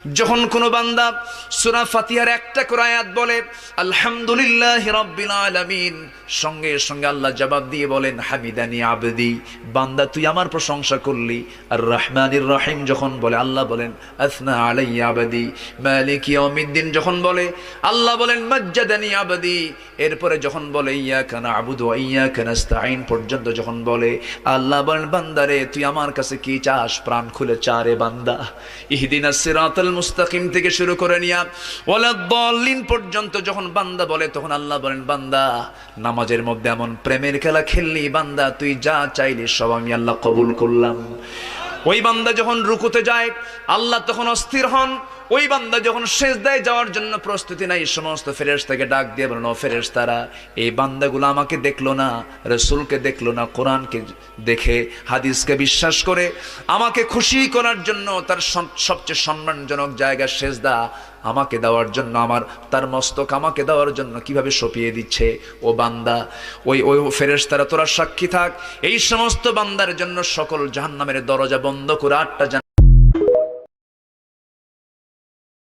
যখন কোন বান্দা সূরা ফাতিহার একটা করে আয়াত বলে আলহামদুলিল্লাহি রাব্বিল আলামিন, সঙ্গে সঙ্গে আল্লাহ জবাব দিয়ে বলেন হামিদানি আবদি, বান্দা তুই আমার প্রশংসা করলি। আর রহমানির রহিম যখন বলে আল্লাহ বলেন আসনা আলাইয়া আবদি। মালিক ইয়াউমিদ্দিন যখন বলে আল্লাহ বলেন মাজ্জাদানি আবদি। এরপরে যখন বলে ইয়াকা না'বুদু ওয়া ইয়াকা নাস্তাঈন পর্যন্ত যখন বলে আল্লাহ বলেন বান্দারে তুই আমার কাছে কি চাস, প্রাণ খুলে চারে বান্দা। ইহদিনাস সিরাতাল মুস্তাকিম থেকে শুরু করে নিয়া ওয়ালাদ-দাল্লিন পর্যন্ত যখন বান্দা বলে তখন আল্লাহ বলেন বান্দা নামাজের মধ্যে এমন প্রেমের খেলা খেললি বান্দা, তুই যা চাইলি সব আমি আল্লাহ কবুল করলাম। ওই বান্দা যখন রুকুতে যায় আল্লাহ তখন অস্থির হন। ওই বান্দা যখন সিজদায় যাওয়ার জন্য প্রস্তুতি নাই, সমস্ত ফেরেশতাকে ডাক দিয়ে বলেন ও ফেরেশতারা, এই বান্দাগুলো আমাকে দেখলো না, রাসূলকে দেখলো না, কোরআনকে দেখে হাদিসকে বিশ্বাস করে আমাকে খুশি করার জন্য তার সবচেয়ে সম্মানজনক জায়গা সিজদা আমাকে দেওয়ার জন্য, তার মস্তক আমাকে দেওয়ার জন্য কিভাবে সঁপিয়ে দিচ্ছে। ও বান্দা, ওই ফেরেশতারা তোরা সাক্ষী থাক, এই সমস্ত বান্দার জন্য সকল জাহান্নামের দরজা বন্ধ করে 8টা